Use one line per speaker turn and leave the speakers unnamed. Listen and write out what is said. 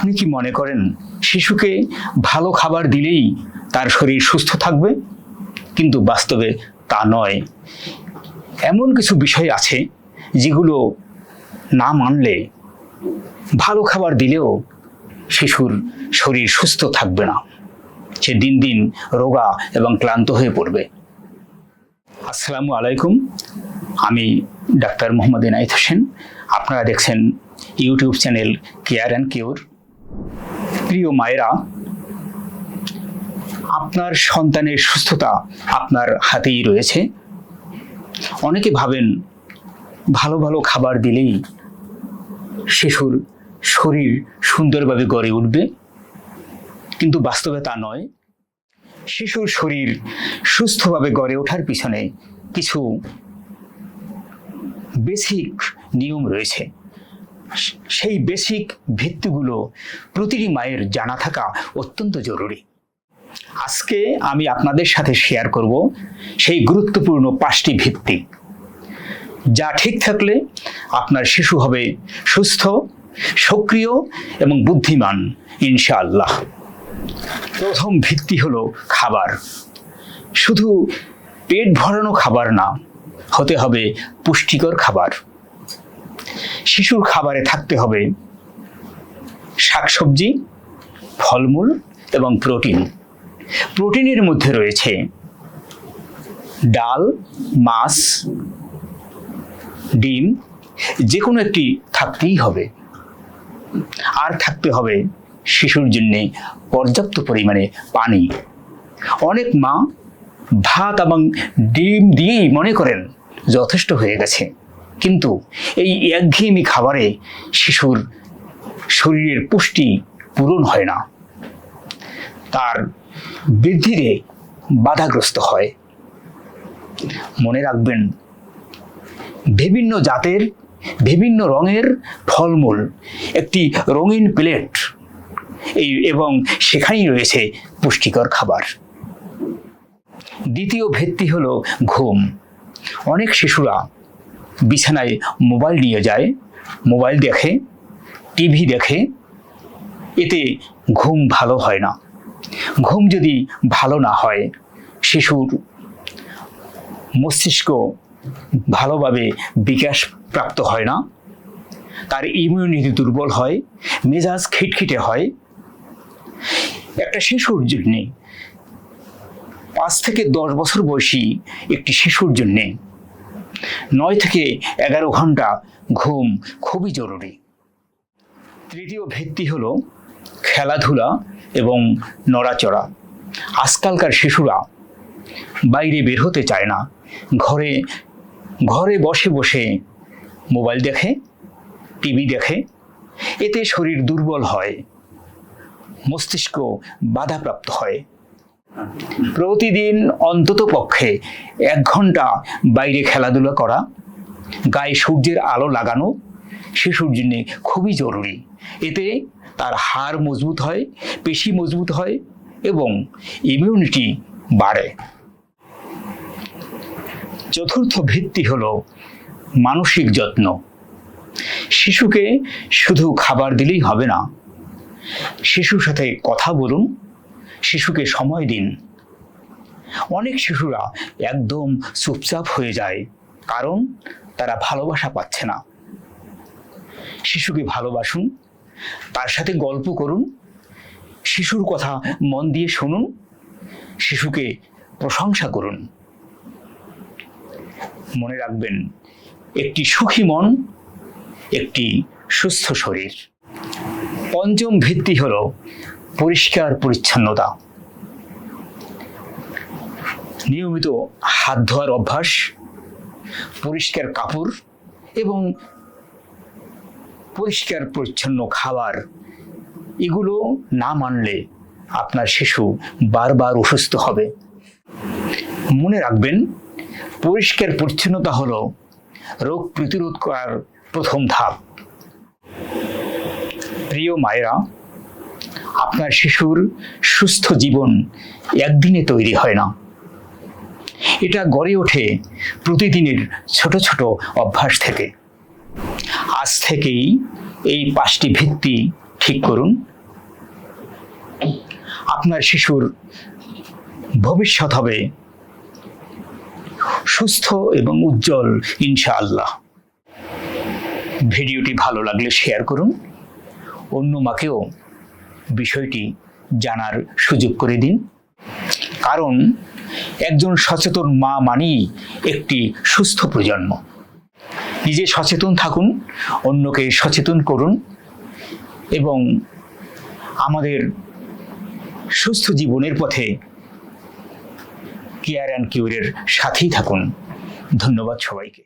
আপনি কি মনে করেন শিশুকে ভালো খাবার দিলেই তার শরীর সুস্থ থাকবে? কিন্তু বাস্তবে তা নয়। এমন কিছু বিষয় আছে যেগুলো না মানলে ভালো খাবার দিলেও শিশুর শরীর সুস্থ থাকবে না, সে দিন দিন রোগা এবং ক্লান্ত হয়ে পড়বে। আসসালামু আলাইকুম, আমি ডাক্তার মোহাম্মদ এনায়েত হোসেন। আপনারা দেখছেন YouTube channel care and cure. প্রিয় মায়েরা, আপনার সন্তানের সুস্থতা আপনার হাতেই রয়েছে। অনেকে ভাবেন ভালো ভালো খাবার দিলেই শিশুর শরীর সুন্দরভাবে গড়ে উঠবে, কিন্তু বাস্তবে তা নয়। শিশুর শরীর সুস্থভাবে গড়ে ওঠার পিছনে কিছু বেসিক নিয়ম রয়েছে। সেই বেসিক ভিত্তিগুলো প্রতিটি মায়ের জানা থাকা অত্যন্ত জরুরি। আজকে আমি আপনাদের সাথে শেয়ার করব সেই গুরুত্বপূর্ণ 5টি ভিত্তি, যা ঠিক থাকলে আপনার শিশু হবে সুস্থ, সক্রিয় এবং বুদ্ধিমান ইনশাআল্লাহ। প্রথম ভিত্তি হলো খাবার। শুধু পেট ভরানো খাবার না, হতে হবে পুষ্টিকর খাবার। শিশুর খাবারে থাকতে হবে শাকসবজি, ফলমূল এবং প্রোটিন। প্রোটিনের মধ্যে রয়েছে ডাল, মাছ, ডিম, যে কোনো একটি থাকতেই হবে। আর থাকতে হবে শিশুর জন্য পর্যাপ্ত পরিমাণে পানি। অনেক মা ভাত এবং ডিম দিয়েই মনে করেন যথেষ্ট হয়ে গেছে, কিন্তু এই একঘেয়েমি খাবারে শিশুর শরীরের পুষ্টি পূরণ হয় না, তার বৃদ্ধিতে বাধাগ্রস্ত হয়। মনে রাখবেন, বিভিন্ন জাতের বিভিন্ন রঙের ফলমূল, একটি রঙিন প্লেট, এবং সেখানেই রয়েছে পুষ্টিকর খাবার। দ্বিতীয় ভিত্তি হলো ঘুম। অনেক শিশুরা বিছানায় মোবাইল নিয়ে যায়, মোবাইল দেখে, টিভি দেখে, এতে ঘুম ভালো হয় না। ঘুম যদি ভালো না হয়, শিশুর মস্তিষ্ক ভালোভাবে বিকাশ প্রাপ্ত হয় না, তার ইমিউনিটি দুর্বল হয়, মেজাজ খিটখিটে হয়। একটা শিশুর জন্যে 5 থেকে 10 বছর বয়সী একটি শিশুর জন্যে 9 থেকে 11 ঘন্টা ঘুম খুবই জরুরি। তৃতীয় ভিত্তি হলো খেলাধুলা এবং নড়াচড়া। আজকালকার শিশুরা বাইরে বের হতে চায় না, ঘরে বসে বসে মোবাইল দেখে, টিভি দেখে। এতে শরীর দুর্বল হয়, মস্তিষ্ক বাধাপ্রাপ্ত হয়। প্রতিদিন অন্তত পক্ষে 1 ঘন্টা বাইরে খেলাধুলা করা, গায়ে সূর্যের আলো লাগানো শিশুর জন্য খুবই জরুরি। এতে তার হাড় মজবুত হয়, পেশি মজবুত হয় এবং ইমিউনিটি বাড়ে। চতুর্থ ভিত্তি হলো মানসিক যত্ন। শিশুকে শুধু খাবার দিলেই হবে না, শিশুর সাথে কথা বলুন, শিশুকে সময় দিন। অনেক শিশুরা একদম চুপচাপ হয়ে যায়, কারণ তারা ভালোবাসা পাচ্ছে না। শিশুকে ভালোবাসুন, তার সাথে গল্প করুন, শিশুর কথা মন দিয়ে শুনুন, শিশুকে প্রশংসা করুন। মনে রাখবেন, একটি সুখী মন, একটি সুস্থ শরীর। পঞ্চম ভিত্তি হলো পরিষ্কার পরিচ্ছন্নতা। নিয়মিত হাত ধোয়ার অভ্যাস, পরিষ্কার কাপড় এবং পরিষ্কার পরিচ্ছন্ন খাবার, এগুলো না মানলে আপনার শিশু বারবার অসুস্থ হবে। মনে রাখবেন, পরিষ্কার পরিচ্ছন্নতা হলো রোগ প্রতিরোধ করার প্রথম ধাপ। প্রিয় মায়েরা, আপনার শিশুর সুস্থ জীবন একদিনে তৈরি হয় না, এটা গড়ে ওঠে প্রতিদিনের ছোট ছোট অভ্যাস থেকে। আজ থেকেই এই 5টি ভিত্তি ঠিক করুন আপনার শিশুর ভবিষ্যৎ হবে সুস্থ এবং উজ্জ্বল ইনশাআল্লাহ। ভিডিওটি ভালো লাগলে শেয়ার করুন, অন্য মাকেও বিষয়টি জানার সুযোগ করে দিন। কারণ একজন সচেতন মা মানেই একটি সুস্থ প্রজন্ম। নিজে সচেতন থাকুন, অন্যকে সচেতন করুন এবং আমাদের সুস্থ জীবনের পথে কেয়ার অ্যান্ড কিউরের সাথেই থাকুন। ধন্যবাদ সবাইকে।